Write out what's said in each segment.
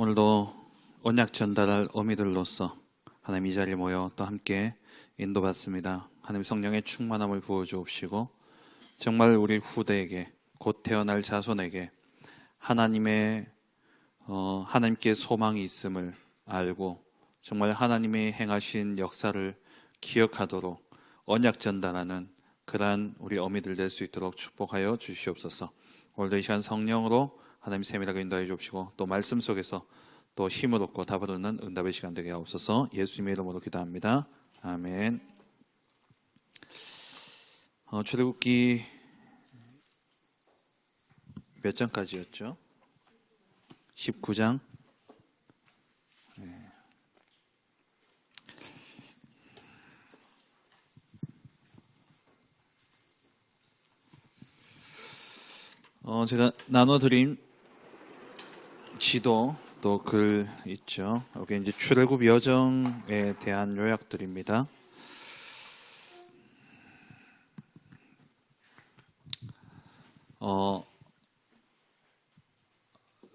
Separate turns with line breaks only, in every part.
오늘도 언약 전달할 어미들로서 하나님 이 자리에 모여 또 함께 인도받습니다. 하나님 성령의 충만함을 부어주옵시고 정말 우리 후대에게 곧 태어날 자손에게 하나님께 소망이 있음을 알고 정말 하나님이 행하신 역사를 기억하도록 언약 전달하는 그러한 우리 어미들 될 수 있도록 축복하여 주시옵소서. 오늘도 이 시간 성령으로 하나님 세밀하게 인도해 주옵시고 또 말씀 속에서 또 힘을 얻고 답을 얻는 응답의 시간 되게 하옵소서. 예수님의 이름으로 기도합니다. 아멘. 출애굽기 몇 장까지였죠? 19장. 제가 나눠드린 지도 또 글 있죠. 여기 이제 출애굽 여정에 대한 요약들입니다. 어,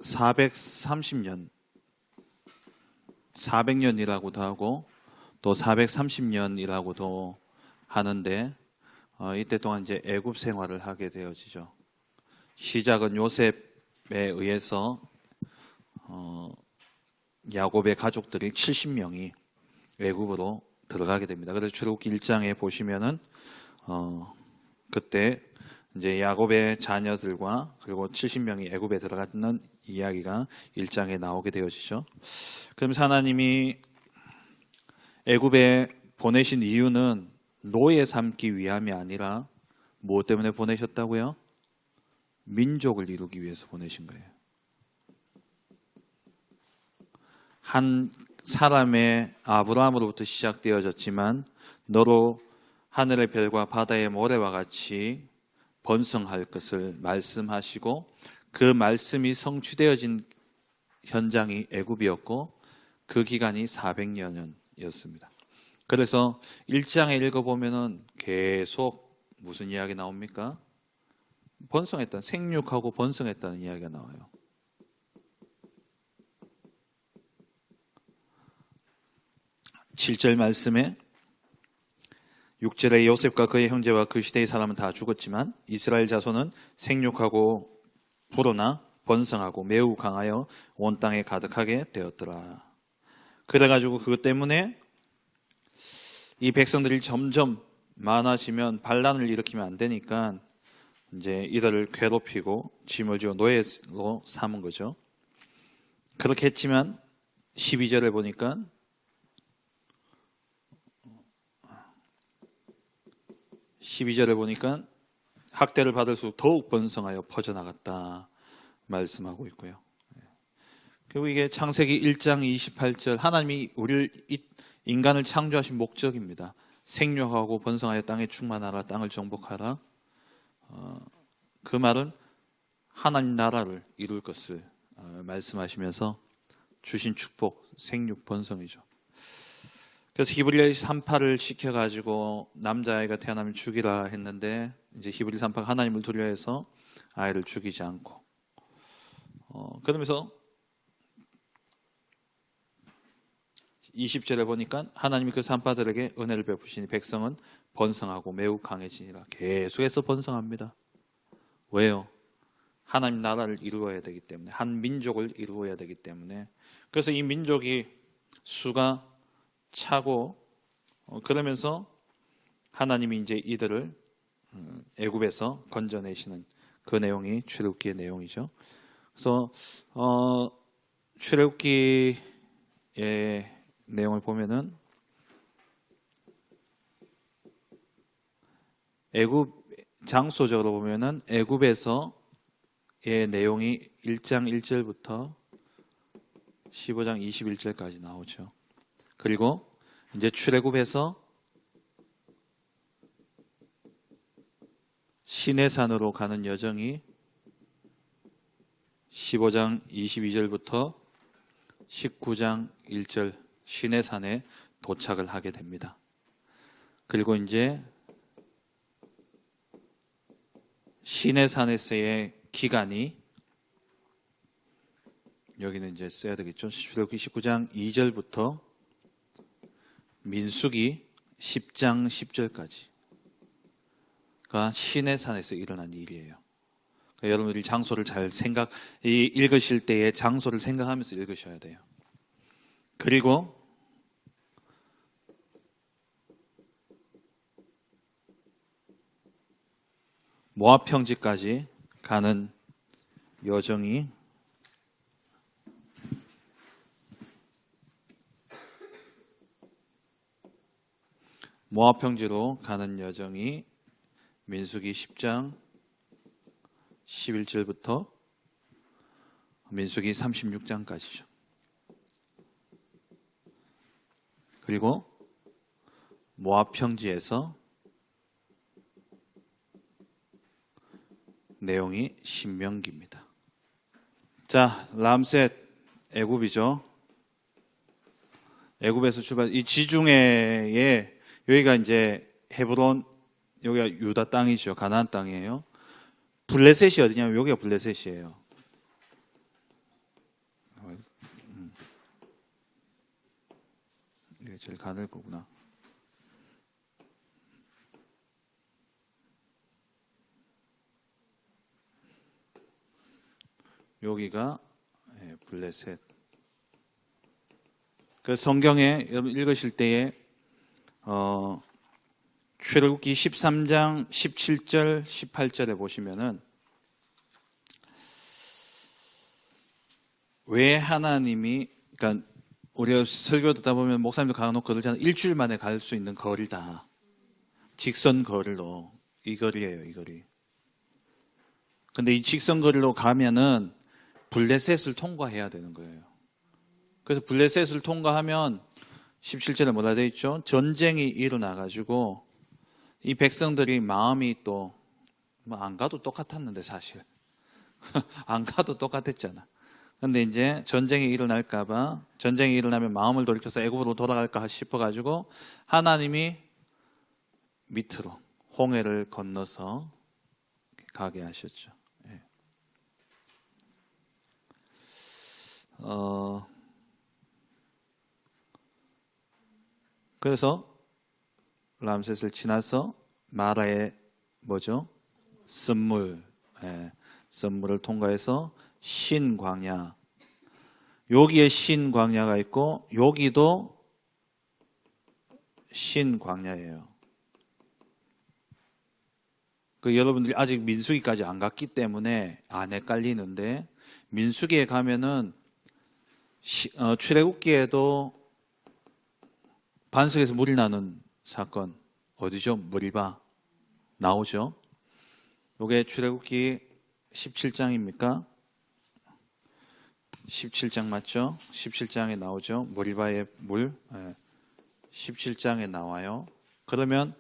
430년, 400년이라고도 하고 또 430년이라고도 하는데 이때 동안 이제 애굽 생활을 하게 되어지죠. 시작은 요셉에 의해서 야곱의 가족들이 70명이 애굽으로 들어가게 됩니다. 그래서 출애굽기 1장에 보시면은 그때 이제 야곱의 자녀들과 그리고 70명이 애굽에 들어가는 이야기가 1장에 나오게 되어지죠. 그러면서 하나님이 애굽에 보내신 이유는 노예 삼기 위함이 아니라 무엇 때문에 보내셨다고요? 민족을 이루기 위해서 보내신 거예요. 한 사람의 아브라함으로부터 시작되어졌지만 너로 하늘의 별과 바다의 모래와 같이 번성할 것을 말씀하시고 그 말씀이 성취되어진 현장이 애굽이었고 그 기간이 400년이었습니다. 그래서 1장에 읽어보면은 계속 무슨 이야기 나옵니까? 생육하고 번성했다는 이야기가 나와요. (7절) 말씀에 6절에 요셉과 그의 형제와 그 시대의 사람은 다 죽었지만 이스라엘 자손은 생육하고 불어나 번성하고 매우 강하여 온 땅에 가득하게 되었더라. 그래가지고 그것 때문에 이 백성들이 점점 많아지면 반란을 일으키면 안 되니까 이제 이들을 괴롭히고 짐을 지어 노예로 삼은 거죠. 그렇게 했지만 12절을 보니까 학대를 받을수록 더욱 번성하여 퍼져나갔다 말씀하고 있고요. 그리고 이게 창세기 1장 28절 하나님이 인간을 창조하신 목적입니다. 생육하고 번성하여 땅에 충만하라, 땅을 정복하라. 그 말은 하나님 나라를 이룰 것을 말씀하시면서 주신 축복, 생육, 번성이죠. 그래서 히브리 3파를 시켜가지고 남자아이가 태어나면 죽이라 했는데 이제 히브리 3파가 하나님을 두려워해서 아이를 죽이지 않고 그러면서 20절에 보니까 하나님이 그 3파들에게 은혜를 베푸시니 백성은 번성하고 매우 강해지니라. 계속해서 번성합니다. 왜요? 하나님 나라를 이루어야 되기 때문에, 한 민족을 이루어야 되기 때문에. 그래서 이 민족이 수가 차고 그러면서 하나님이 이제 이들을 애굽에서 건져내시는 그 내용이 출애굽기의 내용이죠. 그래서 출애굽기의 내용을 보면은 애굽 장소적으로 보면은 애굽에서의 내용이 1장 1절부터 15장 21절까지 나오죠. 그리고 이제 출애굽에서 시내산으로 가는 여정이 15장 22절부터 19장 1절 시내산에 도착을 하게 됩니다. 그리고 이제 시내산에서의 기간이 여기는 이제 써야 되겠죠. 출애굽기 19장 2절부터 민수기 10장 10절까지가 시내산에서 일어난 일이에요. 그러니까 여러분들이 장소를 잘 읽으실 때에 장소를 생각하면서 읽으셔야 돼요. 그리고 모압 평지까지 가는 여정이 모압 평지로 가는 여정이 민수기 10장 11절부터 민수기 36장까지죠. 그리고 모압 평지에서 내용이 신명기입니다. 자, 람셋 애굽이죠. 애굽에서 출발. 이 지중해에 여기가 이제 헤브론, 여기가 유다 땅이죠. 가나안 땅이에요. 블레셋이 어디냐면 여기가 블레셋이에요. 이게 제일 가늘 거구나. 여기가 블레셋. 그 성경에 여러분 읽으실 때에 출애굽기 13장 17절 18절에 보시면은 왜 하나님이, 그러니까 우리가 설교 듣다 보면 목사님도 가놓고 그러잖아요. 일주일 만에 갈 수 있는 거리다. 직선 거리로. 이 거리예요, 이 거리. 근데 이 직선 거리로 가면은 블레셋을 통과해야 되는 거예요. 그래서 블레셋을 통과하면 17절에 뭐라 되어 있죠? 전쟁이 일어나가지고 이 백성들이 마음이 또 뭐 안 가도 똑같았는데 사실 안 가도 똑같았잖아. 근데 이제 전쟁이 일어날까봐, 전쟁이 일어나면 마음을 돌이켜서 애굽으로 돌아갈까 싶어가지고 하나님이 밑으로 홍해를 건너서 가게 하셨죠. 예. 그래서 람셋을 지나서 마라의 뭐죠? 썸물, 썸물을 통과해서 신광야. 여기에 신광야가 있고 여기도 신광야예요. 그 여러분들이 아직 민수기까지 안 갔기 때문에 안 헷갈리는데, 민수기에 가면은 출애굽기에도 반석에서 물이 나는 사건 어디죠? 머리바 나오죠. 이게 출애굽기 17장입니까? 17장 맞죠? 17장에 나오죠. 머리바의 물. 17장에 나와요. 그러면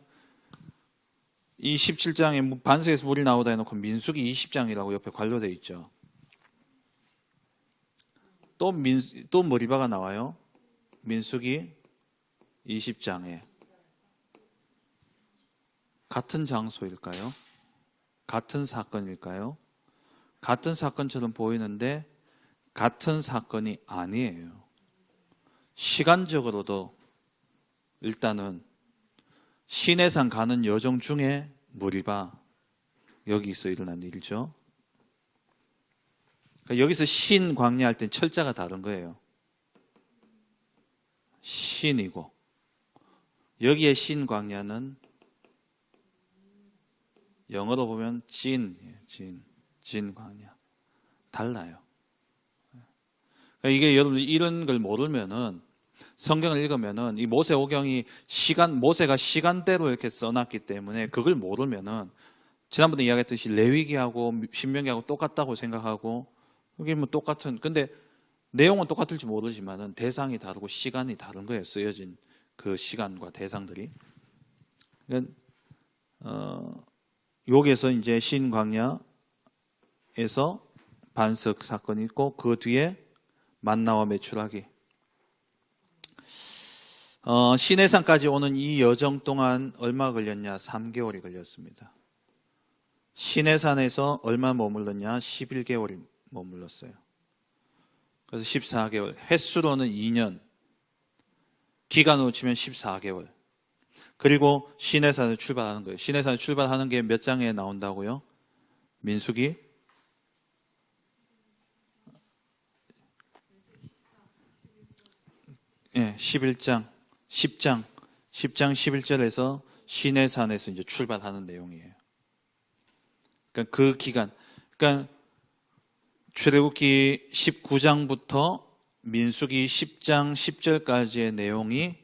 이 17장에 반석에서 물이 나오다 해놓고 민수기 20장이라고 옆에 관료되어 있죠. 또 머리바가 나와요. 민수기 20장에. 같은 장소일까요? 같은 사건일까요? 같은 사건처럼 보이는데 같은 사건이 아니에요. 시간적으로도 일단은 시내산 가는 여정 중에 머리바, 여기서 일어난 일이죠. 그러니까 여기서 신광야 할 땐 철자가 다른 거예요. 신이고, 여기에 신광야는 영어로 보면 진광야. 달라요. 그러니까 이게 여러분 이런 걸 모르면은, 성경을 읽으면은 이 모세오경이 모세가 시간대로 이렇게 써놨기 때문에 그걸 모르면은 지난번에 이야기했듯이 레위기하고 신명기하고 똑같다고 생각하고, 이게 뭐 똑같은, 근데 내용은 똑같을지 모르지만은 대상이 다르고 시간이 다른 거예요. 쓰여진 그 시간과 대상들이. 그러니까 여기에서 이제 신광야에서 반석 사건이 있고 그 뒤에 만나와 메추라기. 시내산까지 오는 이 여정 동안 얼마 걸렸냐? 3개월이 걸렸습니다. 시내산에서 얼마 머물렀냐? 11개월이 머물렀어요. 그래서 14개월, 횟수로는 2년, 기간으로 치면 14개월. 그리고 시내산에 출발하는 거예요. 시내산에 출발하는 게 몇 장에 나온다고요? 민수기 11장, 10장 11절에서 시내산에서 이제 출발하는 내용이에요. 그러니까 그 기간, 그러니까 출애굽기 19장부터 민수기 10장 10절까지의 내용이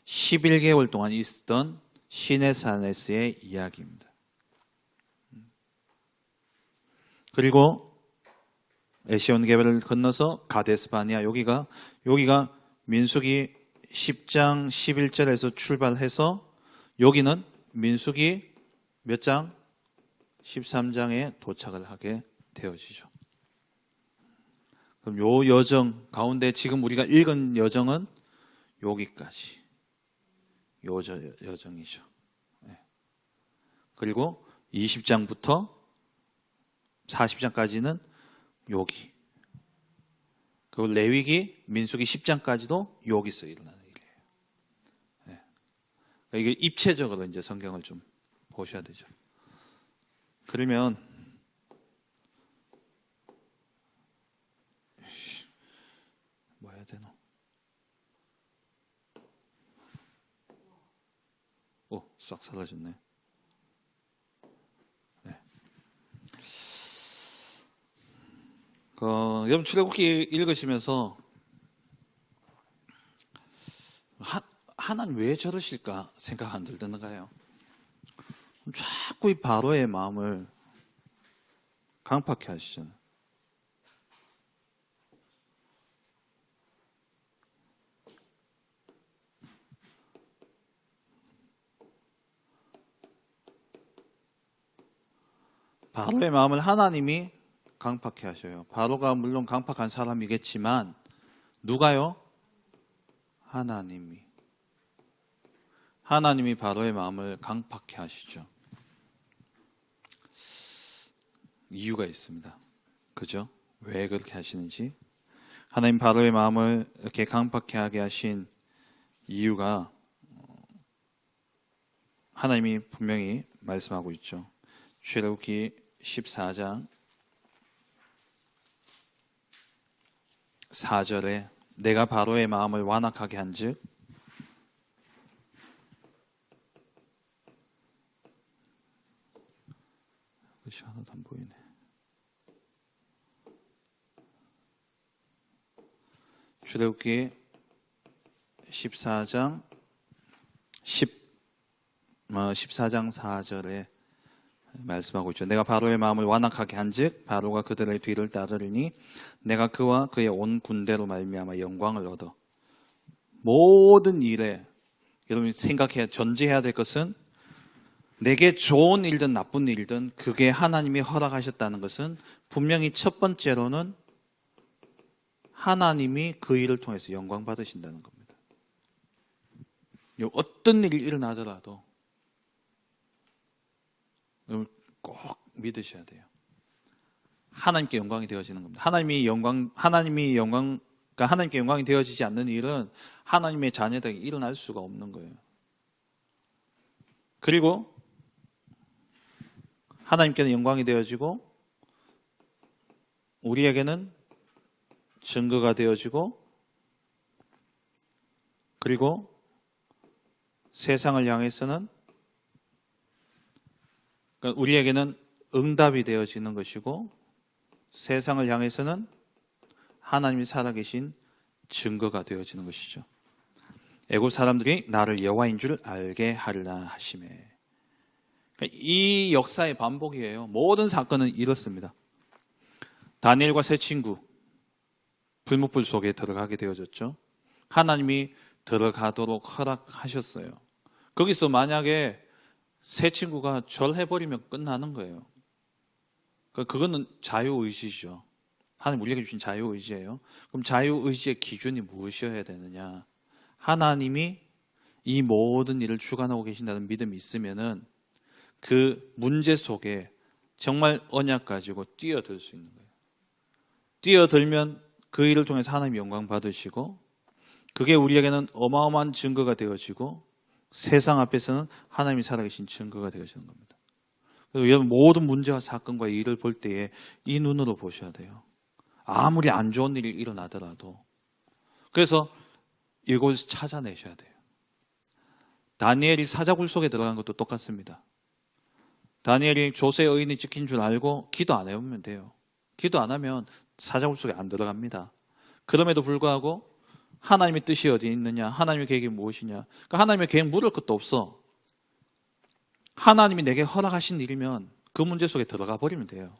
11개월 동안 있었던 시내산에서의 이야기입니다. 그리고 에시온게ber을 건너서 가데스바니아, 여기가 민수기 10장 11절에서 출발해서 여기는 민수기 몇 장? 13장에 도착을 하게 되어지죠. 그럼 요 여정 가운데 지금 우리가 읽은 여정은 여기까지. 요 여정이죠. 그리고 20장부터 40장까지는 여기. 그리고 레위기, 민수기 10장까지도 여기서 일어나는 일이에요. 이게 입체적으로 이제 성경을 좀 보셔야 되죠. 그러면 뭐 해야 되노? 싹 사라졌네. 여러분 출애굽기 읽으시면서 하나님 왜 저러실까 생각 안 들던가요? 자꾸 이 바로의 마음을 강팍해 하시잖아요. 바로의 마음을 하나님이 강팍해 하셔요. 바로가 물론 강팍한 사람이겠지만 누가요? 하나님이 바로의 마음을 강팍해 하시죠. 이유가 있습니다. 그죠? 왜 그렇게 하시는지. 하나님 바로의 마음을 이렇게 강팍해 하게 하신 이유가 하나님이 분명히 말씀하고 있죠. 출애굽기 14장 4절에 내가 바로의 마음을 완악하게 한즉 글씨 하나도 안 보이네. 출애굽기 14장 4절에 말씀하고 있죠. 내가 바로의 마음을 완악하게 한즉 바로가 그들의 뒤를 따르리니 내가 그와 그의 온 군대로 말미암아 영광을 얻어. 모든 일에 여러분이 생각해야 전제해야 될 것은 내게 좋은 일든 나쁜 일든 그게 하나님이 허락하셨다는 것은 분명히 첫 번째로는 하나님이 그 일을 통해서 영광 받으신다는 겁니다. 어떤 일이 일어나더라도 꼭 믿으셔야 돼요. 하나님께 영광이 되어지는 겁니다. 하나님께 영광이 되어지지 않는 일은 하나님의 자녀들에게 일어날 수가 없는 거예요. 그리고 하나님께는 영광이 되어지고 우리에게는 증거가 되어지고 그리고 세상을 향해서는 그러니까 우리에게는 응답이 되어지는 것이고 세상을 향해서는 하나님이 살아계신 증거가 되어지는 것이죠. 애굽 사람들이 나를 여호와인 줄 알게 하리라 하시매. 그러니까 이 역사의 반복이에요. 모든 사건은 이렇습니다. 다니엘과 세 친구 불못불 속에 들어가게 되어졌죠. 하나님이 들어가도록 허락하셨어요. 거기서 만약에 세 친구가 절해버리면 끝나는 거예요. 그거는 자유의지죠. 하나님 우리에게 주신 자유의지예요. 그럼 자유의지의 기준이 무엇이어야 되느냐? 하나님이 이 모든 일을 주관하고 계신다는 믿음이 있으면은 그 문제 속에 정말 언약 가지고 뛰어들 수 있는 거예요. 뛰어들면 그 일을 통해서 하나님 영광 받으시고 그게 우리에게는 어마어마한 증거가 되어지고 세상 앞에서는 하나님이 살아계신 증거가 되어지는 겁니다. 그래서 여러분 모든 문제와 사건과 일을 볼 때에 이 눈으로 보셔야 돼요. 아무리 안 좋은 일이 일어나더라도. 그래서 이곳을 찾아내셔야 돼요. 다니엘이 사자굴 속에 들어간 것도 똑같습니다. 다니엘이 조세 의인이 찍힌 줄 알고 기도 안 해보면 돼요. 기도 안 하면 사자굴 속에 안 들어갑니다. 그럼에도 불구하고 하나님의 뜻이 어디 있느냐, 하나님의 계획이 무엇이냐. 그러니까 하나님의 계획 물을 것도 없어. 하나님이 내게 허락하신 일이면 그 문제 속에 들어가 버리면 돼요.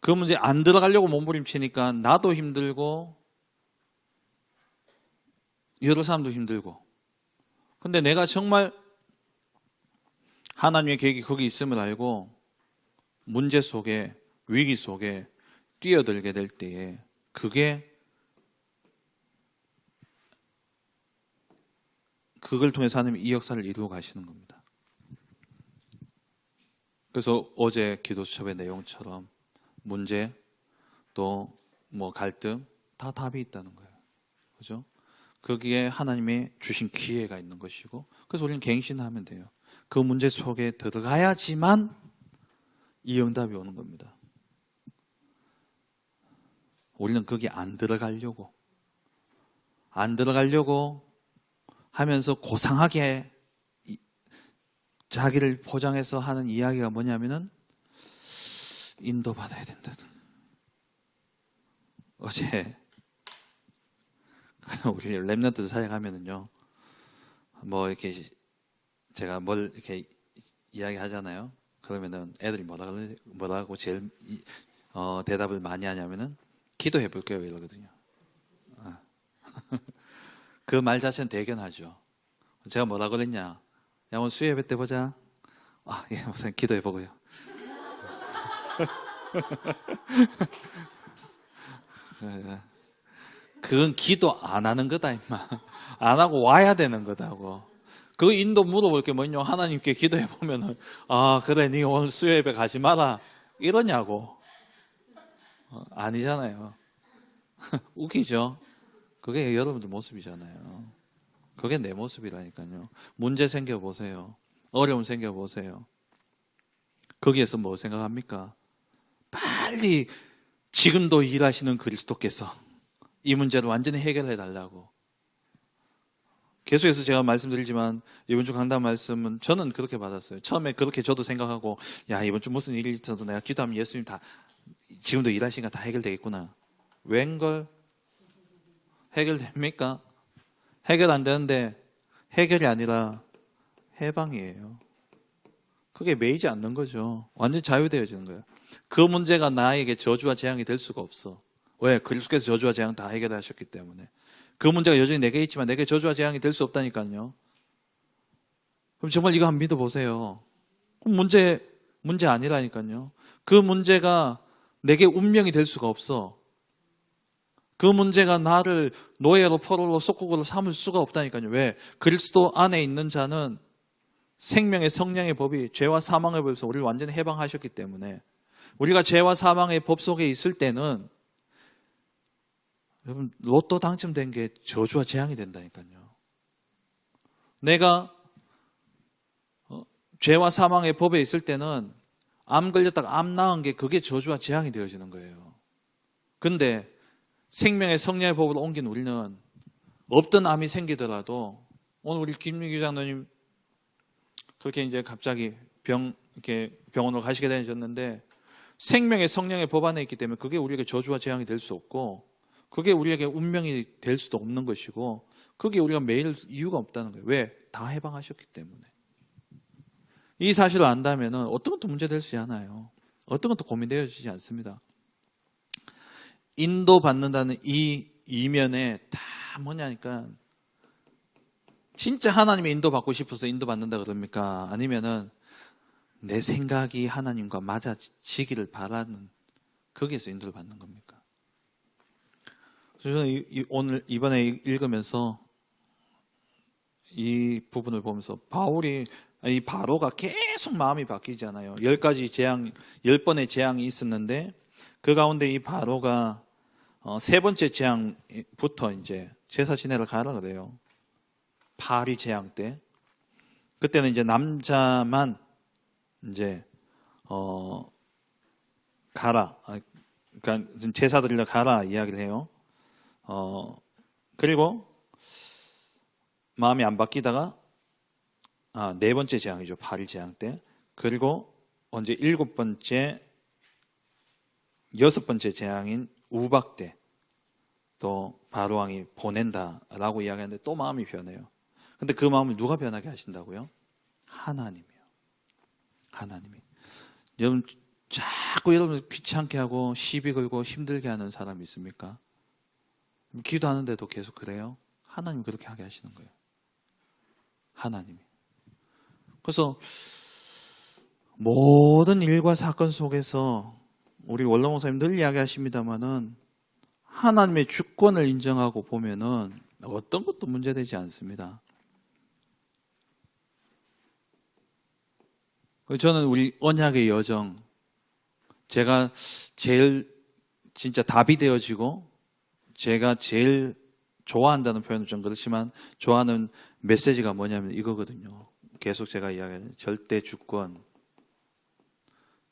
그 문제 안 들어가려고 몸부림치니까 나도 힘들고 여러 사람도 힘들고. 근데 내가 정말 하나님의 계획이 거기 있음을 알고 문제 속에, 위기 속에 뛰어들게 될 때에 그걸 통해서 하나님이 이 역사를 이루어 가시는 겁니다. 그래서 어제 기도 수첩의 내용처럼 문제 또 뭐 갈등 다 답이 있다는 거예요. 그죠? 거기에 하나님이 주신 기회가 있는 것이고 그래서 우리는 갱신하면 돼요. 그 문제 속에 들어가야지만 이 응답이 오는 겁니다. 우리는 거기 안 들어가려고 하면서 고상하게 자기를 포장해서 하는 이야기가 뭐냐면은 인도받아야 된다는. 어제 우리 랩런트 사역하면은요, 뭐 이렇게 제가 뭘 이렇게 이야기 하잖아요. 그러면은 애들이 뭐라고 제일 대답을 많이 하냐면은 기도해 볼게요 이러거든요. 그 말 자체는 대견하죠. 제가 뭐라 그랬냐? 야, 오늘 수요 예배 때 보자. 아, 예, 우선 기도해 보고요. 그건 기도 안 하는 거다, 임마. 안 하고 와야 되는 거다고. 그 인도 물어볼 게 뭐냐? 하나님께 기도해 보면은, 아, 그래, 니 오늘 수요 예배 가지 마라. 이러냐고. 아니잖아요. 웃기죠? 그게 여러분들 모습이잖아요. 그게 내 모습이라니까요. 문제 생겨보세요. 어려움 생겨보세요. 거기에서 뭐 생각합니까? 빨리 지금도 일하시는 그리스도께서 이 문제를 완전히 해결해 달라고. 계속해서 제가 말씀드리지만 이번 주 강단 말씀은 저는 그렇게 받았어요. 처음에 그렇게 저도 생각하고 야, 이번 주 무슨 일이 있어도 내가 기도하면 예수님 다 지금도 일하시니까 다 해결되겠구나. 웬걸? 해결됩니까? 해결 안 되는데 해결이 아니라 해방이에요. 그게 매이지 않는 거죠. 완전히 자유되어지는 거예요. 그 문제가 나에게 저주와 재앙이 될 수가 없어. 왜? 그리스도께서 저주와 재앙 다 해결하셨기 때문에. 그 문제가 여전히 내게 있지만 내게 저주와 재앙이 될 수 없다니까요. 그럼 정말 이거 한번 믿어보세요. 문제 아니라니까요. 그 문제가 내게 운명이 될 수가 없어. 그 문제가 나를 노예로 포로로 속국으로 삼을 수가 없다니까요. 왜? 그리스도 안에 있는 자는 생명의 성령의 법이 죄와 사망의 법에서 우리를 완전히 해방하셨기 때문에 우리가 죄와 사망의 법 속에 있을 때는 여러분 로또 당첨된 게 저주와 재앙이 된다니까요. 내가 죄와 사망의 법에 있을 때는 암 걸렸다가 암 나은 게 그게 저주와 재앙이 되어지는 거예요. 근데 생명의 성령의 법으로 옮긴 우리는 없던 암이 생기더라도 오늘 우리 김민규 장로님 그렇게 이제 갑자기 이렇게 병원으로 가시게 되셨는데 생명의 성령의 법 안에 있기 때문에 그게 우리에게 저주와 재앙이 될 수 없고 그게 우리에게 운명이 될 수도 없는 것이고 그게 우리가 매일 이유가 없다는 거예요. 왜? 다 해방하셨기 때문에. 이 사실을 안다면 어떤 것도 문제되지 않아요. 어떤 것도 고민되어지지 않습니다. 인도받는다는 이 이면에 다 뭐냐니까 진짜 하나님의 인도받고 싶어서 인도받는다 그럽니까? 아니면은 내 생각이 하나님과 맞아지기를 바라는 거기에서 인도를 받는 겁니까? 그래서 저는 오늘 이번에 읽으면서 이 부분을 보면서 이 바로가 계속 마음이 바뀌잖아요. 10번의 재앙이 있었는데 그 가운데 이 바로가 세 번째 재앙부터 이제 제사 지내러 가라 그래요. 파리 재앙 때. 그때는 이제 남자만 이제 가라. 그러니까 제사 드리러 가라 이야기를 해요. 그리고 마음이 안 바뀌다가 네 번째 재앙이죠. 파리 재앙 때. 그리고 언제 여섯 번째 재앙인 우박 때 또 바로왕이 보낸다라고 이야기하는데 또 마음이 변해요. 근데 그 마음을 누가 변하게 하신다고요? 하나님이요. 하나님이. 여러분 자꾸 여러분 귀찮게 하고 시비 걸고 힘들게 하는 사람 있습니까? 기도하는데도 계속 그래요? 하나님 그렇게 하게 하시는 거예요. 하나님이. 그래서 모든 일과 사건 속에서 우리 원로 목사님 늘 이야기하십니다마는 하나님의 주권을 인정하고 보면은 어떤 것도 문제되지 않습니다. 저는 우리 언약의 여정, 제가 제일 진짜 답이 되어지고 제가 제일 좋아한다는 표현은 좀 그렇지만 좋아하는 메시지가 뭐냐면 이거거든요. 계속 제가 이야기하는 절대 주권,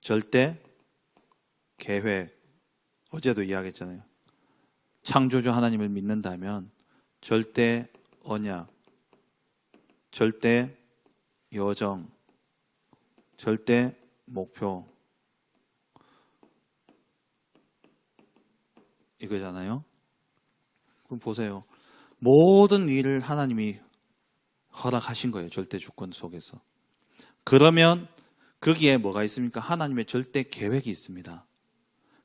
절대 계획, 어제도 이야기했잖아요. 창조주 하나님을 믿는다면 절대 언약, 절대 여정, 절대 목표 이거잖아요. 그럼 보세요. 모든 일을 하나님이 허락하신 거예요. 절대 주권 속에서. 그러면 거기에 뭐가 있습니까? 하나님의 절대 계획이 있습니다.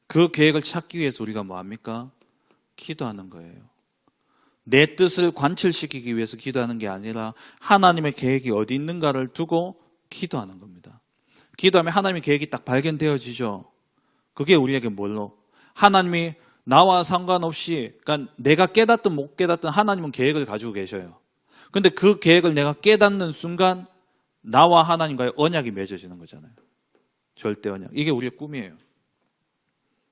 그 계획을 찾기 위해서 우리가 뭐합니까? 기도하는 거예요. 내 뜻을 관철시키기 위해서 기도하는 게 아니라 하나님의 계획이 어디 있는가를 두고 기도하는 겁니다. 기도하면 하나님의 계획이 딱 발견되어지죠. 그게 우리에게 뭘로? 하나님이 나와 상관없이, 그러니까 내가 깨닫든 못 깨닫든 하나님은 계획을 가지고 계셔요. 근데 그 계획을 내가 깨닫는 순간 나와 하나님과의 언약이 맺어지는 거잖아요. 절대 언약. 이게 우리의 꿈이에요.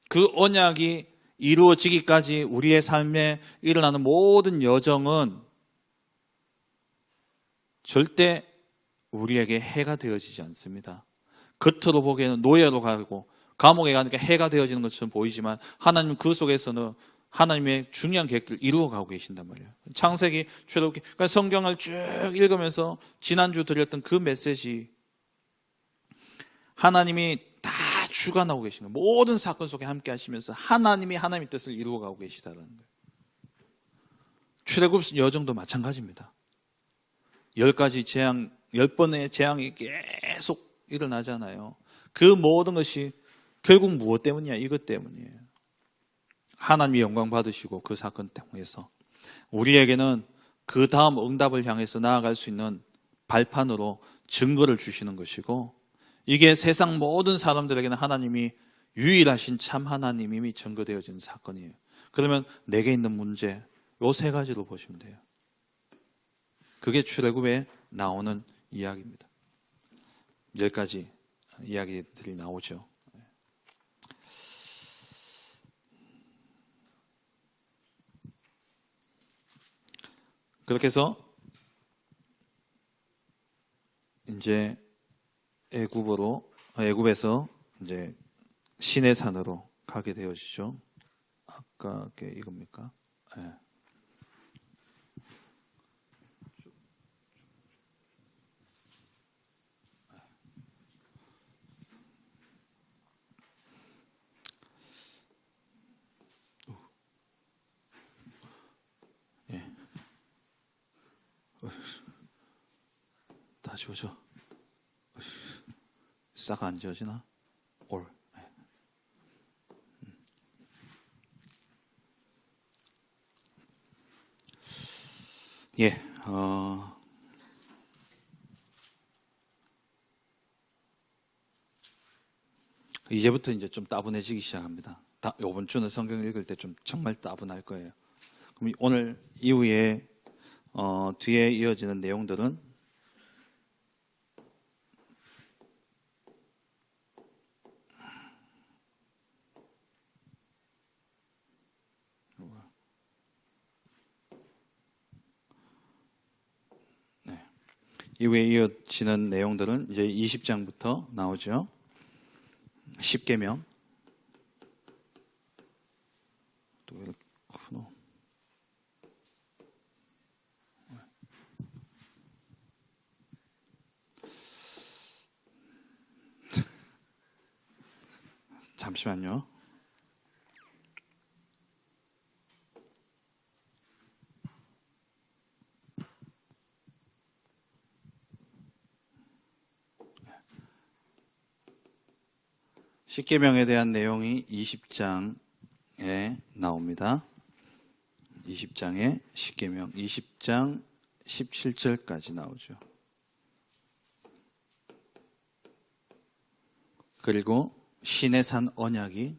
그 언약이 이루어지기까지 우리의 삶에 일어나는 모든 여정은 절대 우리에게 해가 되어지지 않습니다. 겉으로 보기에는 노예로 가고 감옥에 가니까 해가 되어지는 것처럼 보이지만 하나님은 그 속에서는 하나님의 중요한 계획들을 이루어가고 계신단 말이에요. 창세기, 출애굽기, 그러니까 성경을 쭉 읽으면서 지난주 드렸던 그 메시지, 하나님이 다 주관하고 계신 거예요. 모든 사건 속에 함께 하시면서 하나님이 하나님의 뜻을 이루어가고 계시다는 거예요. 출애굽 여정도 마찬가지입니다. 10가지 재앙, 10번의 재앙이 계속 일어나잖아요. 그 모든 것이 결국 무엇 때문이냐? 이것 때문이에요. 하나님이 영광 받으시고 그 사건 통해서 우리에게는 그 다음 응답을 향해서 나아갈 수 있는 발판으로 증거를 주시는 것이고, 이게 세상 모든 사람들에게는 하나님이 유일하신 참 하나님임이 증거되어지는 사건이에요. 그러면 내게 있는 문제, 요 세 가지로 보시면 돼요. 그게 출애굽에 나오는 이야기입니다. 10가지 이야기들이 나오죠. 그렇게 해서 이제 애굽에서 이제 시내산으로 가게 되어지죠. 아까 게 이겁니까? 네. 예. 다 지워져. 싹 안 지워지나? 올. 예. 이제부터 이제 좀 따분해지기 시작합니다. 이번 주는 성경 읽을 때 좀 정말 따분할 거예요. 그럼 오늘 이후에 뒤에 이어지는 내용들은 이후에 이어지는 내용들은 이제 20장부터 나오죠. 십계명. 또 이렇게 크노. 잠시만요. 십계명에 대한 내용이 20장에 나옵니다. 20장에 십계명 20장 17절까지 나오죠. 그리고 신의 산 언약을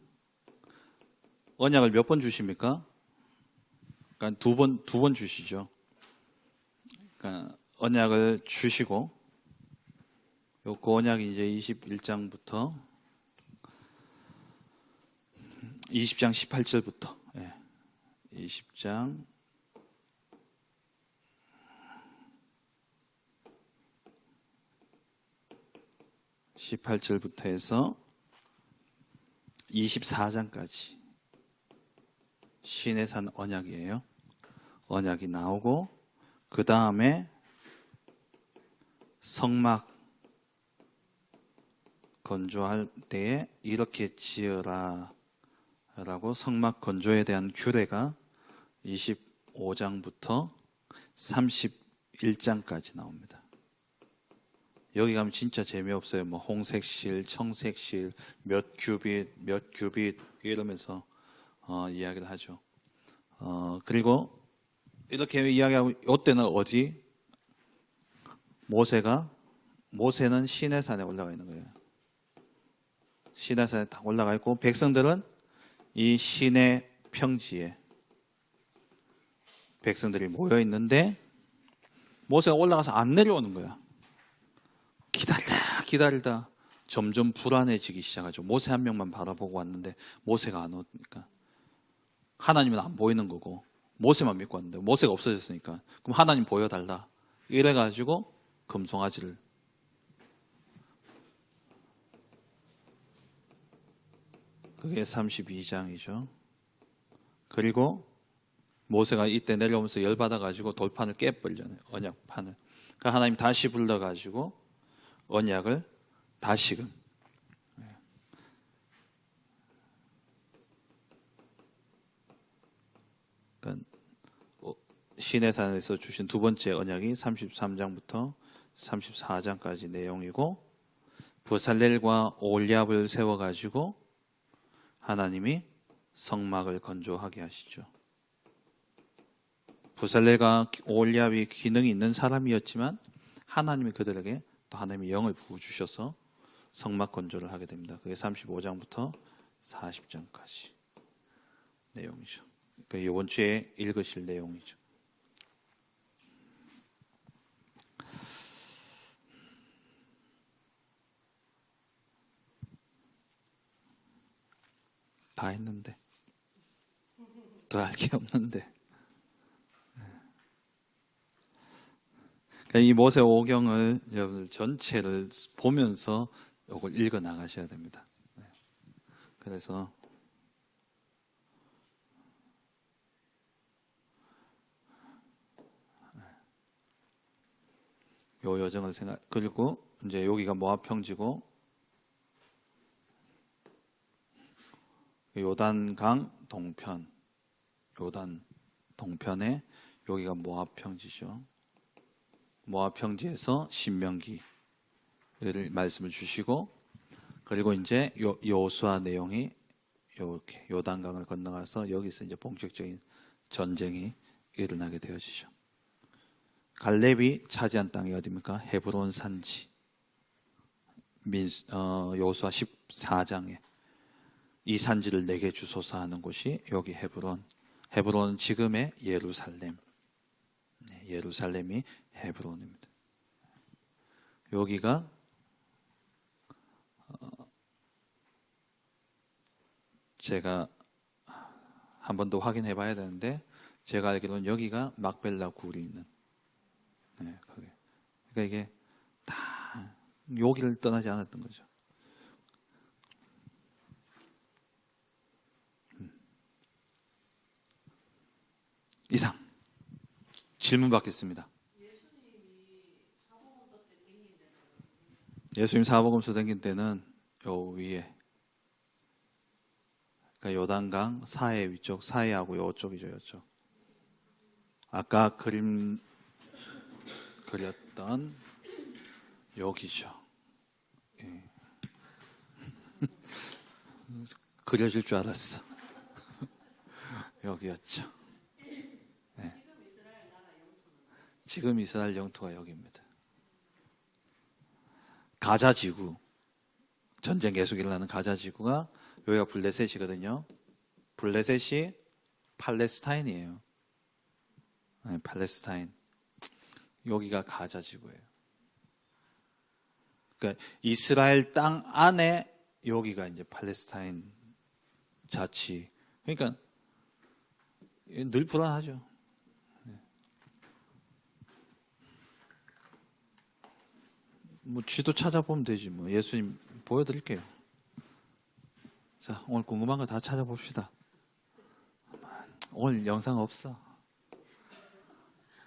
몇 번 주십니까? 그러니까 두 번 주시죠. 그러니까 언약을 주시고 그 언약이 이제 21장부터 20장 18절부터 20장 18절부터 해서 24장까지 신의 산 언약이에요. 언약이 나오고 그 다음에 성막 건조할 때에 이렇게 지어라 라고 성막 건조에 대한 규례가 25장부터 31장까지 나옵니다. 여기 가면 진짜 재미없어요. 뭐 홍색실, 청색실, 몇 규빗 이러면서 이야기를 하죠. 그리고 이렇게 이야기하고 이때는 어디? 모세는 시내산에 올라가 있는 거예요. 시내산에 딱 올라가 있고 백성들은 이 시내 평지에 백성들이 모여 있는데 모세가 올라가서 안 내려오는 거야. 기다리다 점점 불안해지기 시작하죠. 모세 한 명만 바라보고 왔는데 모세가 안 오니까 하나님은 안 보이는 거고 모세만 믿고 왔는데 모세가 없어졌으니까 그럼 하나님 보여달라 이래가지고 금송아지를 그게 32장이죠. 그리고 모세가 이때 내려오면서 열받아가지고 돌판을 깨버리잖아요. 언약판을. 그러니까 하나님 다시 불러가지고 언약을 다시금 그러니까 시내산에서 주신 두 번째 언약이 33장부터 34장까지 내용이고 부살렐과 올리압을 세워가지고 하나님이 성막을 건조하게 하시죠. 부살렐과 올리압이 기능이 있는 사람이었지만 하나님이 그들에게 또 하나님의 영을 부어주셔서 성막 건조를 하게 됩니다. 그게 35장부터 40장까지 내용이죠. 그러니까 이번 주에 읽으실 내용이죠. 다 했는데 더 할 게 없는데 이 모세 오경을 여러분들 전체를 보면서 이걸 읽어 나가셔야 됩니다. 그래서 요 여정을 그리고 이제 여기가 모압 평지고 요단강 동편, 요단 동편에 여기가 모압 평지죠. 모압 평지에서 신명기를 말씀을 주시고 그리고 이제 여호수아 내용이 이렇게 요단강을 건너가서 여기서 이제 본격적인 전쟁이 일어나게 되어지죠. 갈렙이 차지한 땅이 어디입니까? 헤브론 산지. 여호수아 14장에 이 산지를 내게 주소서 하는 곳이 여기 헤브론. 헤브론은 지금의 예루살렘. 예루살렘이 헤브론입니다. 여기가 제가 한 번 더 확인해 봐야 되는데 제가 알기로는 여기가 막벨라 굴이 있는 거기. 그러니까 이게 다 여기를 떠나지 않았던 거죠. 이상 질문 받겠습니다. 예수님 사복음서 댕긴 때는 요 위에, 그러니까 요단강 사해 위쪽, 사해하고 요쪽이죠, 요쪽. 아까 그림 그렸던 여기죠. 예. 그려질 줄 알았어. 여기였죠. 네. 지금 이스라엘 영토가 여기입니다. 가자 지구, 전쟁 계속 일어나는 가자 지구가 여기가 블레셋이거든요. 블레셋이 팔레스타인이에요. 네, 팔레스타인. 여기가 가자 지구예요. 그러니까 이스라엘 땅 안에 여기가 이제 팔레스타인 자치. 그러니까 늘 불안하죠. 뭐 지도 찾아보면 되지 뭐. 예수님 보여드릴게요. 자, 오늘 궁금한 거 다 찾아봅시다. 오늘 영상 없어.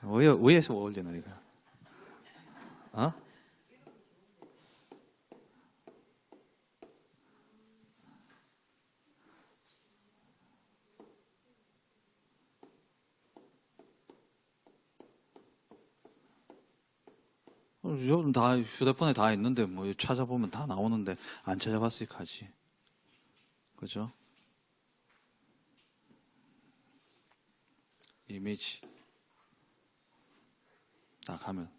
위에서 올리나 이거? 어? 요즘 다 휴대폰에 다 있는데 뭐 찾아보면 다 나오는데 안 찾아봤으니까 하지. 그죠? 이미지 딱 하면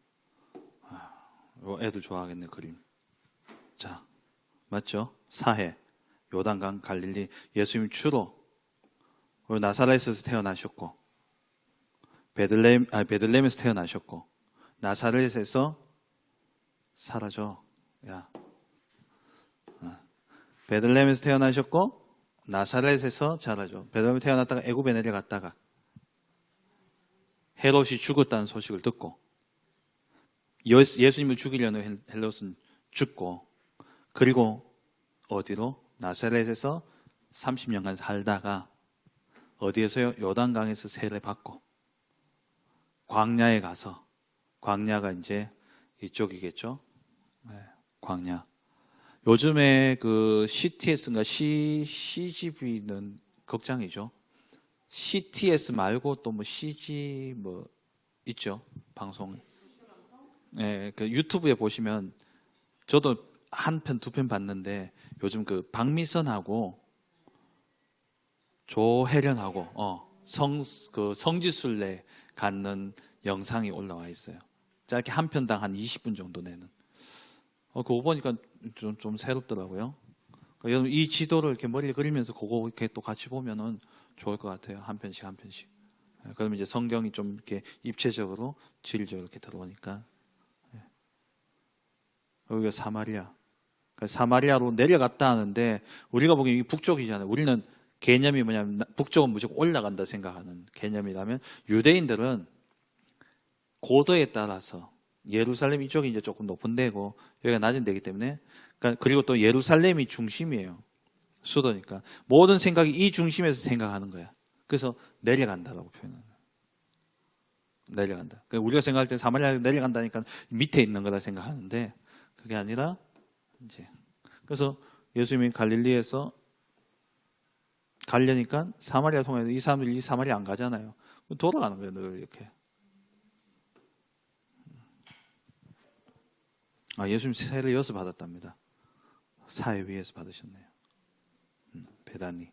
요 애들 좋아하겠네 그림. 자, 맞죠? 사해, 요단강, 갈릴리. 예수님 주로 나사렛에서 태어나셨고 베들레헴에서 태어나셨고 나사렛에서 사라져. 야, 베들레헴에서 태어나셨고 나사렛에서 자라죠. 베들레헴에 태어났다가 애굽에 내려갔다가 헤롯이 죽었다는 소식을 듣고 예수님을 죽이려는 헤롯은 죽고, 그리고 어디로? 나사렛에서 30년간 살다가 어디에서요? 요단강에서 세례 받고 광야에 가서, 광야가 이제 이쪽이겠죠? 네, 광야. 요즘에 그 CTS인가 CGV는 극장이죠. CTS 말고 또 뭐 CG 뭐 있죠, 방송. 네, 그 유튜브에 보시면 저도 한 편, 두 편 봤는데 요즘 그 박미선하고 조혜련하고 성지순례 갖는 영상이 올라와 있어요. 짧게 한 편당 한 20분 정도 내는. 그거 보니까 좀 새롭더라고요. 그러니까 여러분 이 지도를 이렇게 머리에 그리면서 그거 이렇게 또 같이 보면은 좋을 것 같아요. 한 편씩 한 편씩. 그러면 이제 성경이 좀 이렇게 입체적으로 질적으로 이렇게 들어오니까. 여기가 사마리아. 그러니까 사마리아로 내려갔다 하는데 우리가 보기엔 이게 북쪽이잖아요. 우리는 개념이 뭐냐면 북쪽은 무조건 올라간다 생각하는 개념이라면, 유대인들은 고도에 따라서 예루살렘 이쪽이 이제 조금 높은 데고 여기가 낮은 데이기 때문에, 그러니까 그리고 또 예루살렘이 중심이에요. 수도니까 모든 생각이 이 중심에서 생각하는 거야. 그래서 내려간다라고 표현하는 거야. 내려간다. 그러니까 우리가 생각할 때 사마리아 내려간다니까 밑에 있는 거다 생각하는데 그게 아니라 이제, 그래서 예수님이 갈릴리에서 가려니까 사마리아 통해서 이 사람들이 이 사마리아 안 가잖아요. 돌아가는 거예요, 늘 이렇게. 예수님 세례 6 받았답니다. 사해 위에서 받으셨네요. 베다니.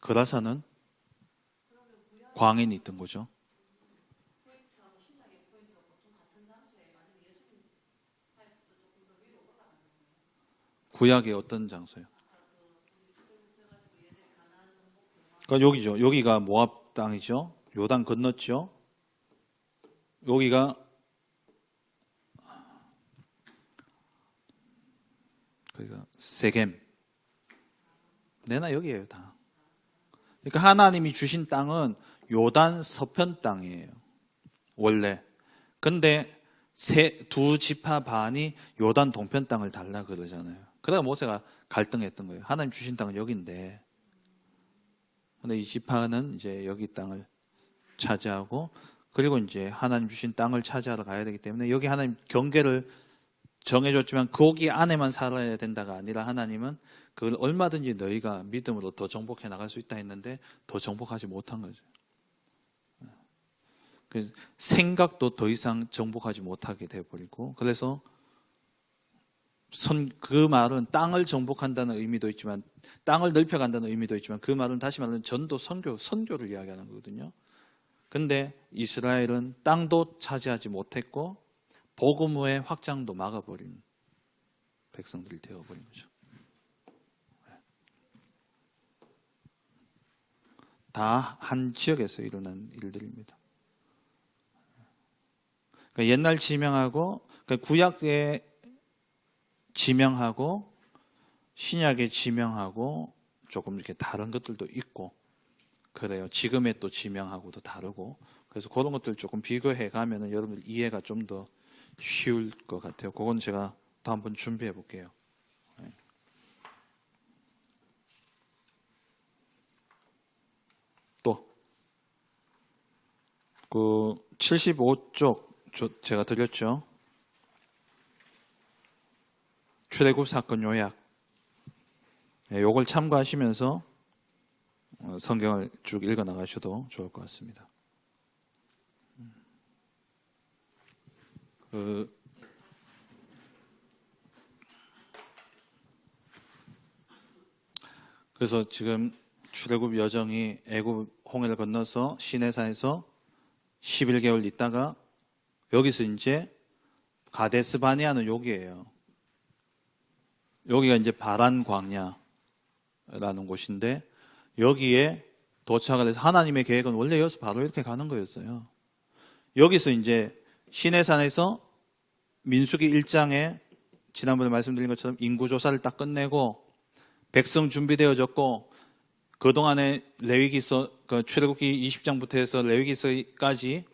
그라사는 광인이 있던 거죠. 구약의 어떤 장소요? 그러니까 여기죠. 여기가 모압 땅이죠. 요단 건넜죠. 여기가 세겜. 내나 여기에요, 다. 그러니까 하나님이 주신 땅은 요단 서편 땅이에요. 원래. 근데 두 지파 반이 요단 동편 땅을 달라 그러잖아요. 그러다 모세가 갈등했던 거예요. 하나님 주신 땅은 여기인데, 근데 이 지파는 이제 여기 땅을 차지하고, 그리고 이제 하나님 주신 땅을 차지하러 가야 되기 때문에 여기 하나님 경계를 정해줬지만 거기 안에만 살아야 된다가 아니라 하나님은 그걸 얼마든지 너희가 믿음으로 더 정복해 나갈 수 있다 했는데 더 정복하지 못한 거죠. 그래서 생각도 더 이상 정복하지 못하게 되어버리고, 그래서 그 말은 땅을 정복한다는 의미도 있지만, 땅을 넓혀간다는 의미도 있지만, 그 말은 다시 말하면 전도 선교를 이야기하는 거거든요. 근데 이스라엘은 땅도 차지하지 못했고 복음의 확장도 막아버린 백성들이 되어버린 거죠. 다 한 지역에서 일어난 일들입니다. 그러니까 옛날 지명하고, 그러니까 구약의 지명하고 신약의 지명하고 조금 이렇게 다른 것들도 있고 그래요. 지금의 또 지명하고도 다르고, 그래서 그런 것들 조금 비교해 가면은 여러분들 이해가 좀 더 쉬울 것 같아요. 그건 제가 또 한번 준비해 볼게요. 또 그 75쪽 제가 드렸죠. 출애굽 사건 요약. 요걸 참고하시면서 성경을 쭉 읽어 나가셔도 좋을 것 같습니다. 그래서 지금 출애굽 여정이 애굽 홍해를 건너서 시내산에서 11개월 있다가 여기서 이제 가데스 바네아는 여기예요. 여기가 이제 바란 광야라는 곳인데, 여기에 도착을 해서 하나님의 계획은 원래 여기서 바로 이렇게 가는 거였어요. 여기서 이제 시내산에서 민수기 1장에 지난번에 말씀드린 것처럼 인구조사를 딱 끝내고 백성 준비되어졌고, 그동안에 레위기서, 출애굽기 20장부터 해서 레위기서까지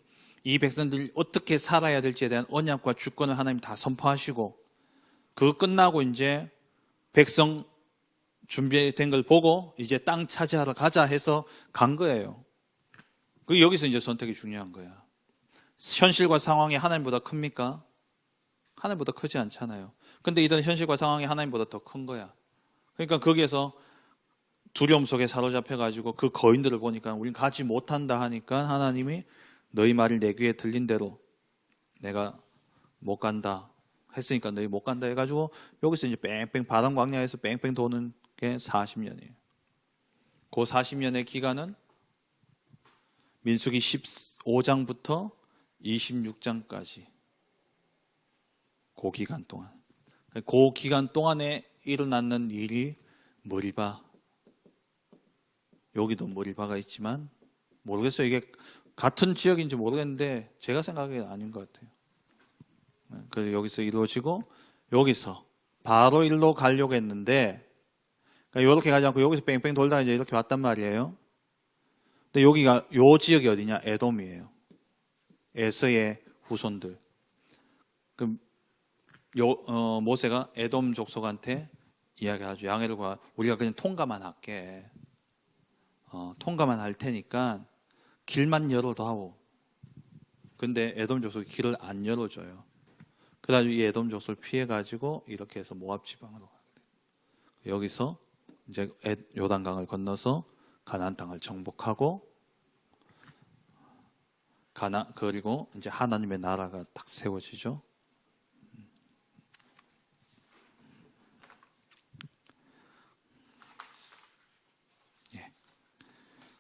이 백성들이 어떻게 살아야 될지에 대한 언약과 주권을 하나님 다 선포하시고, 그거 끝나고 이제 백성 준비된 걸 보고 이제 땅 차지하러 가자 해서 간 거예요. 여기서 이제 선택이 중요한 거야. 현실과 상황이 하나님보다 큽니까? 하나님보다 크지 않잖아요. 근데 이런 현실과 상황이 하나님보다 더 큰 거야. 그러니까 거기에서 두려움 속에 사로잡혀가지고 그 거인들을 보니까 우린 가지 못한다 하니까 하나님이 너희 말이 내 귀에 들린 대로 내가 못 간다 했으니까 너희 못 간다 해가지고 여기서 이제 뺑뺑 바람 광야에서 뺑뺑 도는 게 40년이에요. 그 40년의 기간은 민수기 15장부터 26장까지 그 기간 동안. 그 기간 동안에 일어났는 일이 머리바. 여기도 머리바가 있지만 모르겠어요. 이게 같은 지역인지 모르겠는데 제가 생각하기에는 아닌 것 같아요. 그래서 여기서 이루어지고 여기서 바로 일로 가려고 했는데, 그러니까 이렇게 가지 않고 여기서 뺑뺑 돌다가 이제 이렇게 왔단 말이에요. 근데 여기가 요 지역이 어디냐? 에돔이에요. 에서의 후손들. 그럼 모세가 에돔 족속한테 이야기하죠. 양해를과 우리가 그냥 통과만 할게. 통과만 할 테니까 길만 열어다오. 근데 에돔 족속이 길을 안 열어줘요. 그래가지고 이 에돔 족속을 피해가지고 이렇게 해서 모압 지방으로 가게 돼요. 여기서 이제 요단강을 건너서 가나안 땅을 정복하고 그리고 이제 하나님의 나라가 딱 세워지죠.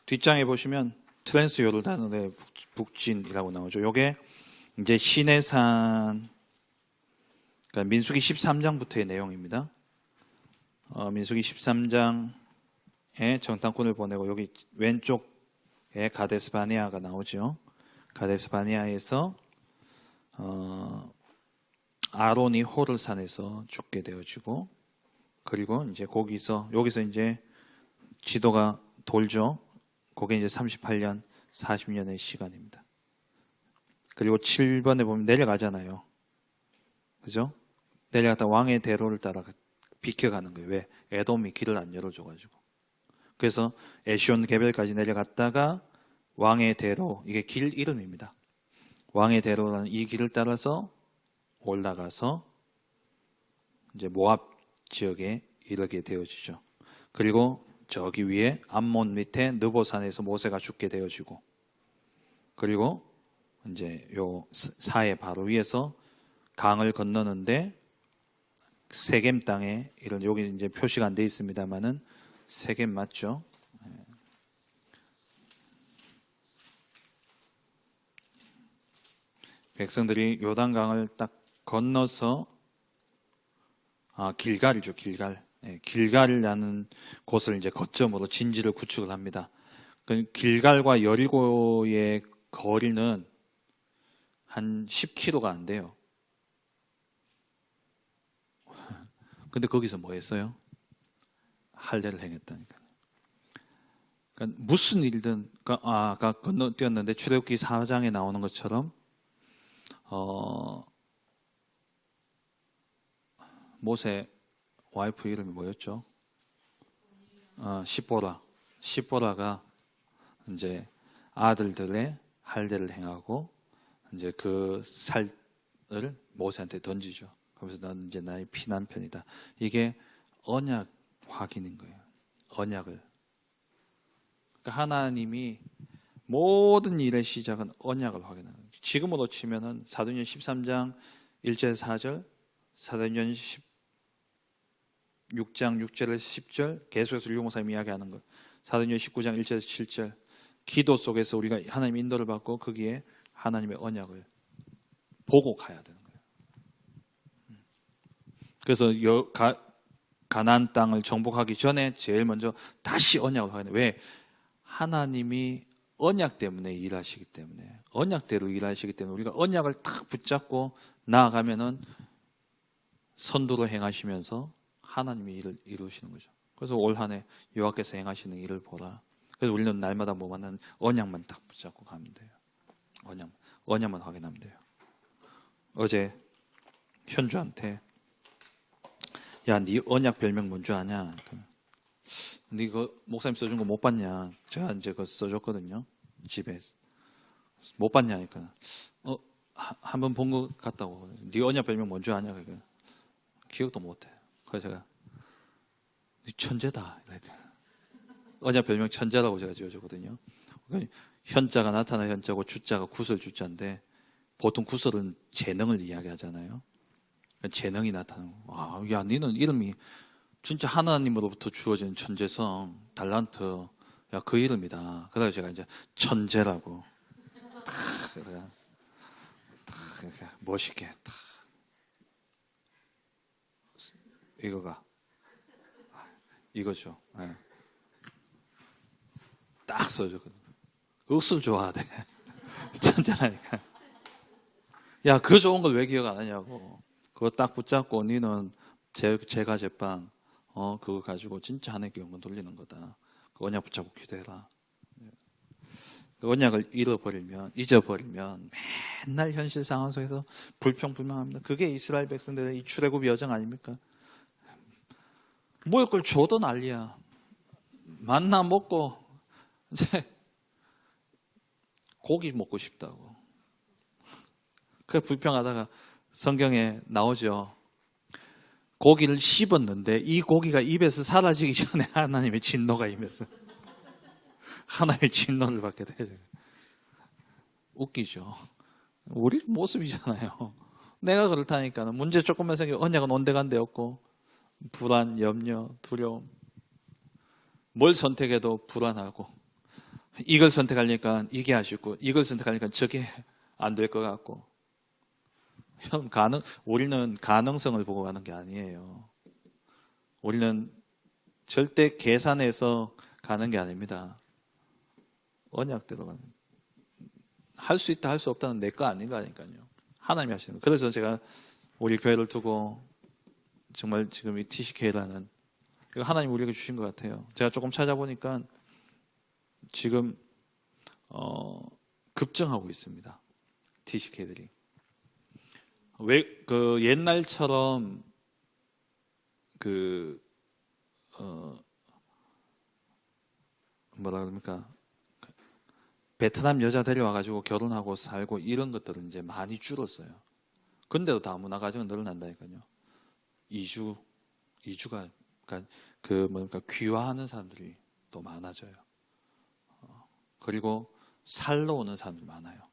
뒷장에 보시면 트랜스 요르단의 북진이라고 나오죠. 요게 이제 시내산, 그러니까 민수기 13장부터의 내용입니다. 민수기 13장에 정탐꾼을 보내고 여기 왼쪽에 가데스 바네아가 나오죠. 가데스 바네아에서 아론이 호르산에서 죽게 되어지고, 그리고 이제 여기서 이제 지도가 돌죠. 그게 이제 38년, 40년의 시간입니다. 그리고 7번에 보면 내려가잖아요. 그죠? 내려갔다 왕의 대로를 따라 비켜가는 거예요. 왜? 에돔이 길을 안 열어줘가지고. 그래서 에시온 게벨까지 내려갔다가 왕의 대로, 이게 길 이름입니다. 왕의 대로라는 이 길을 따라서 올라가서 이제 모압 지역에 이르게 되어지죠. 그리고 저기 위에 암몬 밑에 느보산에서 모세가 죽게 되어지고, 그리고 이제 요 사해 바로 위에서 강을 건너는데 세겜 땅에 이런, 여기 이제 표시가 안 돼 있습니다만은 세겜 맞죠? 백성들이 요단강을 딱 건너서 길갈이죠, 길갈. 길갈이라는 곳을 이제 거점으로 진지를 구축을 합니다. 그 길갈과 여리고의 거리는 한 10km가 안 돼요. 근데 거기서 뭐 했어요? 할례를 행했다니까요. 그러니까 무슨 일든, 아까 건너뛰었는데 출애굽기 4장에 나오는 것처럼 모세 와이프 이름이 뭐였죠? 시보라가 이제 아들들의 할례를 행하고 이제 그 살을 모세한테 던지죠. 그래서 넌 이제 나의 피난편이다. 이게 언약 확인인 거예요. 언약을. 그러니까 하나님이 모든 일의 시작은 언약을 확인하는 거예요. 지금으로 치면은 사도행전 13장 1절 4절, 사도행전 16장 6절에서 10절, 계속해서 류목사님이 이야기하는 것, 사도행전 19장 1절에서 7절, 기도 속에서 우리가 하나님의 인도를 받고 거기에 하나님의 언약을 보고 가야 되는 거예요. 그래서 가나안 땅을 정복하기 전에 제일 먼저 다시 언약을 확인해요. 왜? 하나님이 언약 때문에 일하시기 때문에, 언약대로 일하시기 때문에 우리가 언약을 탁 붙잡고 나아가면은 선두로 행하시면서 하나님이 일을 이루시는 거죠. 그래서 올 한 해 여호와께서 행하시는 일을 보라. 그래서 우리는 날마다 뭐만 언약만 딱 붙잡고 가면 돼요. 언약만 확인하면 돼요. 어제 현주한테 야, 네 언약 별명 뭔 줄 아냐? 네 이거 목사님 써준 거 못 봤냐? 제가 이제 그거 써줬거든요. 집에 못 봤냐니까. 한번 본 거 같다고. 네 언약 별명 뭔 줄 아냐? 그거 기억도 못해. 그래서 제가 네 천재다. 언약 별명 천재라고 제가 지어줬거든요. 현자가 나타나 현자고 주자가 구설 주자인데 보통 구설은 재능을 이야기하잖아요. 재능이 나타나는 거. 야, 너는 이름이 진짜 하나님으로부터 주어진 천재성, 달란트, 야, 그 이름이다. 그래서 제가 이제 천재라고 탁 이렇게 멋있게 탁 이거죠. 네. 딱 써줬거든요. 억수를 좋아하대. 천재라니까. 야, 그 좋은 걸 왜 기억 안 하냐고. 그거 딱 붙잡고 니는 제가 제빵 그거 가지고 진짜 하나님께 영광 돌리는 거다. 그 언약 붙잡고 기도해라. 그 언약을 잊어버리면 맨날 현실 상황 속에서 불평불만합니다. 그게 이스라엘 백성들의 이 출애굽 여정 아닙니까? 먹을 걸 줘도 난리야. 만나 먹고 이제 고기 먹고 싶다고. 그 불평하다가 성경에 나오죠. 고기를 씹었는데 이 고기가 입에서 사라지기 전에 하나님의 진노가 임했어. 하나님의 진노를 받게 되죠. 웃기죠. 우리 모습이잖아요. 내가 그렇다니까. 문제 조금만 생기면 언약은 온데간데 없고 불안, 염려, 두려움. 뭘 선택해도 불안하고 이걸 선택하니까 이게 아쉽고 이걸 선택하니까 저게 안 될 것 같고. 우리는 가능성을 보고 가는 게 아니에요. 우리는 절대 계산해서 가는 게 아닙니다. 언약대로 가는. 할 수 있다, 할 수 없다는 내 거 아니라니까요. 하나님이 하시는 거. 그래서 제가 우리 교회를 두고 정말 지금 이 TCK라는 이거 하나님 우리에게 주신 것 같아요. 제가 조금 찾아보니까 지금 급증하고 있습니다. TCK들이. 왜 그 옛날처럼 뭐라 그럽니까? 베트남 여자 데려와가지고 결혼하고 살고 이런 것들은 이제 많이 줄었어요. 근데도 다문화 가정은 늘어난다니까요. 이주가, 그러니까 뭡니까? 귀화하는 사람들이 또 많아져요. 그리고 살러 오는 사람들이 많아요.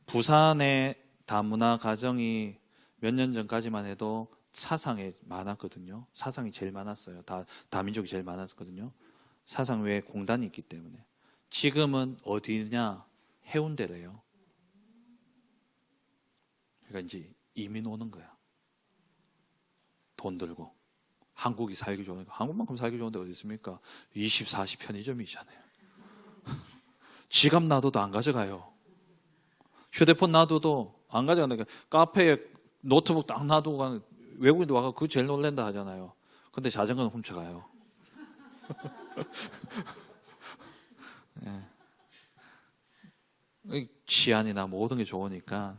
부산의 다문화 가정이 몇 년 전까지만 해도 사상에 많았거든요. 사상이 제일 많았어요. 다민족이 제일 많았거든요. 사상 외에 공단이 있기 때문에. 지금은 어디냐? 해운대래요. 그러니까 이제 이민 오는 거야. 돈 들고. 한국이 살기 좋으니까. 한국만큼 살기 좋은데 어디 있습니까? 24시 편의점이잖아요. 지갑 놔둬도 안 가져가요. 휴대폰 놔둬도 안 가져가니까 카페에 노트북 딱 놔두고 가는 외국인도 와서 그거 제일 놀란다 하잖아요. 근데 자전거는 훔쳐가요. 네. 치안이나 모든 게 좋으니까.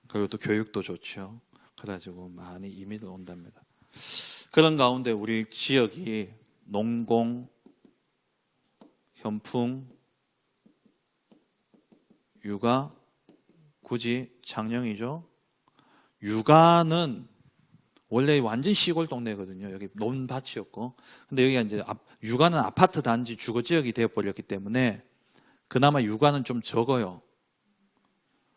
그리고 또 교육도 좋죠. 그래가지고 많이 이민을 온답니다. 그런 가운데 우리 지역이 농공, 현풍, 육아, 굳이 창녕이죠. 육아는 원래 완전 시골 동네거든요. 여기 논밭이었고. 근데 여기가 이제 육아는 아파트 단지 주거 지역이 되어버렸기 때문에 그나마 육아는 좀 적어요.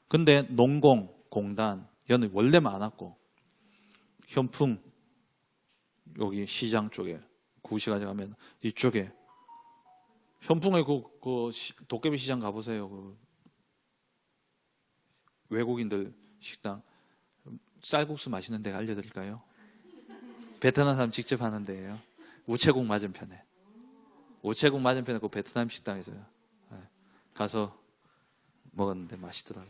근데 농공, 공단, 여는 원래 많았고, 현풍, 여기 시장 쪽에, 구시가지 가면 이쪽에, 현풍에 그 도깨비 시장 가보세요. 그 외국인들 식당. 쌀국수 맛있는 데 알려드릴까요? 베트남 사람 직접 하는 데예요. 우체국 맞은편에. 우체국 맞은편에 그 베트남 식당에서요. 가서 먹었는데 맛있더라고.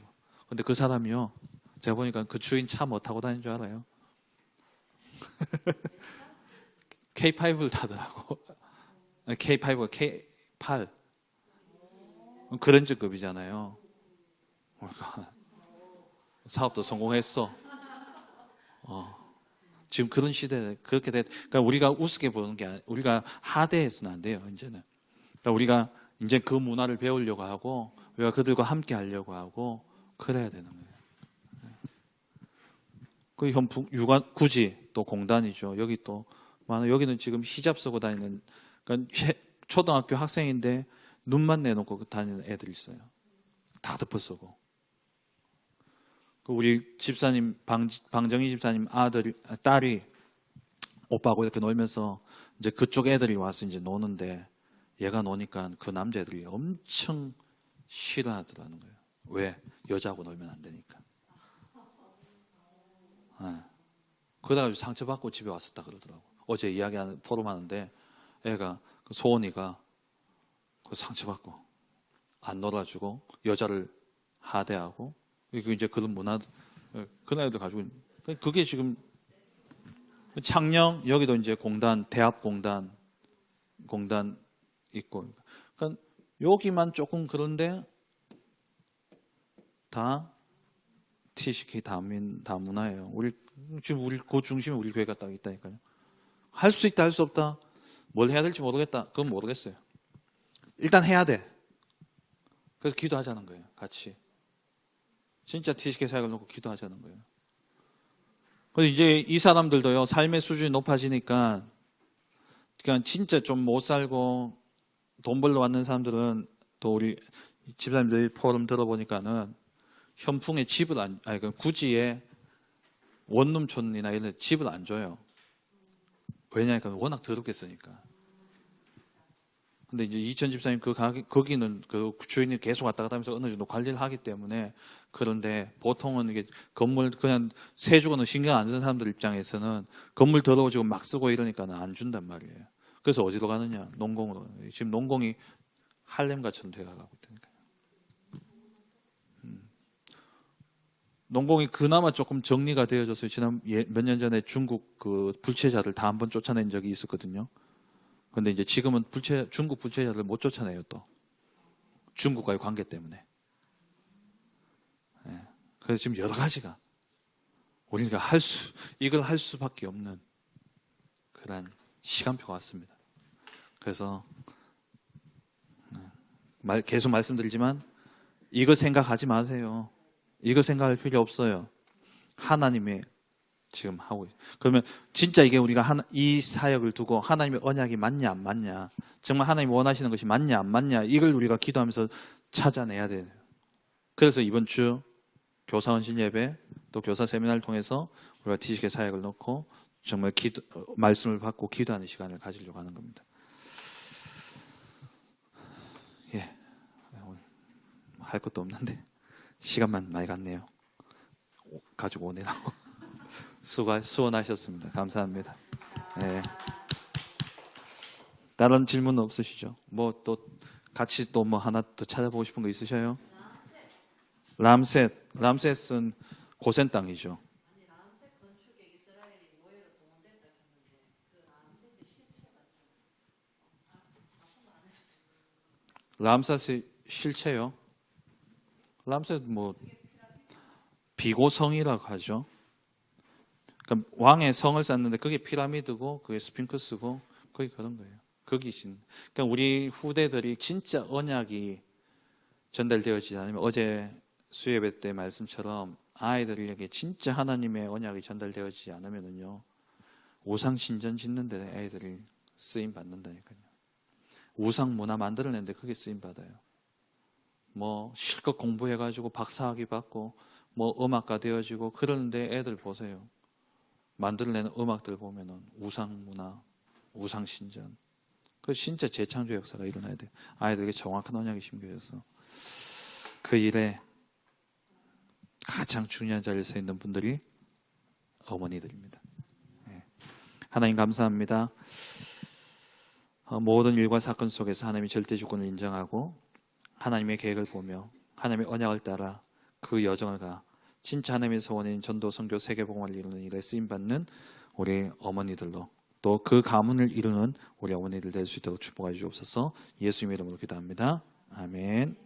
근데 그 사람이요. 제가 보니까 그 주인 차 뭐 타고 다니는 줄 알아요? K5를 타더라고. K5가 K8. 그런 급이잖아요. 그러니까 사업도 성공했어. 지금 그런 시대에 그렇게 그러니까 우리가 우습게 보는 게 우리가 하대해서는 안 돼요. 이제는. 그러니까 우리가 이제 그 문화를 배우려고 하고 우리가 그들과 함께 하려고 하고 그래야 되는 거예요. 그 현풍 육아 굳이 또 공단이죠. 여기 또 많아. 여기는 지금 히잡 쓰고 다니는 그러니까 초등학교 학생인데 눈만 내놓고 다니는 애들이 있어요. 다 덮어 쓰고. 우리 집사님 방정희 집사님 딸이 오빠하고 이렇게 놀면서 이제 그쪽 애들이 와서 이제 노는데 얘가 노니까 그 남자애들이 엄청 싫어하더라는 거예요. 왜? 여자하고 놀면 안 되니까. 그래가지고 상처받고 집에 왔었다 그러더라고. 어제 이야기하는 포럼 하는데 애가 소원이가 그 상처받고 안 놀아주고 여자를 하대하고 이제 그런 문화 그런 애들 가지고 그게 지금 창녕 여기도 이제 공단 대합공단 있고 그러니까 여기만 조금 그런데 다 TCK 다문화예요. 지금 우리 그 중심에 우리 교회가 딱 있다니까요. 할 수 있다 할 수 없다 뭘 해야 될지 모르겠다 그건 모르겠어요. 일단 해야 돼. 그래서 기도하자는 거예요. 같이. 진짜 TCK 사역을 놓고 기도하자는 거예요. 그래서 이제 이 사람들도요, 삶의 수준이 높아지니까, 그냥 진짜 좀 못 살고 돈 벌러 왔는 사람들은 또 우리 집사님들 포럼 들어보니까는 현풍에 집을 구지에 원룸촌이나 이런 데 집을 안 줘요. 왜냐니까 워낙 더럽게 쓰니까. 근데 이제 이천 집사님 거기는 그 주인이 계속 왔다 갔다 하면서 어느 정도 관리를 하기 때문에 그런데 보통은 이게 건물 그냥 세주고는 신경 안 쓰는 사람들 입장에서는 건물 더러워지고 막 쓰고 이러니까는 안 준단 말이에요. 그래서 어디로 가느냐? 농공으로. 지금 농공이 할렘가처럼 돼가고 있다니까요. 농공이 그나마 조금 정리가 되어졌어요. 지난 몇 년 전에 중국 그 불체자들 다 한번 쫓아낸 적이 있었거든요. 근데 이제 지금은 중국 불체자들 못 쫓아내요, 또. 중국과의 관계 때문에. 예. 그래서 지금 여러 가지가 우리가 이걸 할 수밖에 없는 그런 시간표가 왔습니다. 그래서 계속 말씀드리지만 이거 생각하지 마세요. 이거 생각할 필요 없어요. 하나님의 지금 하고 있어요. 그러면 진짜 이게 우리가 이 사역을 두고 하나님의 언약이 맞냐 안 맞냐, 정말 하나님이 원하시는 것이 맞냐 안 맞냐, 이걸 우리가 기도하면서 찾아내야 돼요. 그래서 이번 주 교사 헌신 예배 또 교사 세미나를 통해서 우리가 T식의 사역을 놓고 정말 말씀을 받고 기도하는 시간을 가지려고 하는 겁니다. 예, 할 것도 없는데 시간만 많이 갔네요. 가지고 오느라고 수고하셨습니다. 감사합니다. 예. 다른 질문 없으시죠? 뭐 또 같이 또 뭐 하나 더 찾아보고 싶은 거 있으셔요? 람셋은 고센 땅이죠. 람셋의 실체요? 람셋 뭐 비고성이라고 하죠. 그러니까 왕의 성을 쌓는데 그게 피라미드고 그게 스핑크스고 그게 그런 거예요. 그러니까 우리 후대들이 진짜 언약이 전달되어지지 않으면, 어제 수예배 때 말씀처럼 아이들에게 진짜 하나님의 언약이 전달되어지지 않으면요, 우상 신전 짓는 데 애들이 쓰임 받는다니까요. 우상 문화 만들어내는데 그게 쓰임 받아요. 뭐 실컷 공부해가지고 박사학위 받고 뭐 음악가 되어지고 그러는데 애들 보세요. 만들어내는 음악들 보면은 우상 문화, 우상 신전. 그 진짜 재창조 역사가 일어나야 돼요. 아이들에게 정확한 언약이 심겨져서. 그 일에 가장 중요한 자리에 서 있는 분들이 어머니들입니다. 하나님 감사합니다. 모든 일과 사건 속에서 하나님의 절대 주권을 인정하고 하나님의 계획을 보며 하나님의 언약을 따라 그 여정을 가 진짜 하나님의 소원인 전도, 선교, 세계복음을 이루는 일에 쓰임받는 우리 어머니들로, 또 그 가문을 이루는 우리 어머니들 될 수 있도록 축복해 주옵소서. 예수님의 이름으로 기도합니다. 아멘.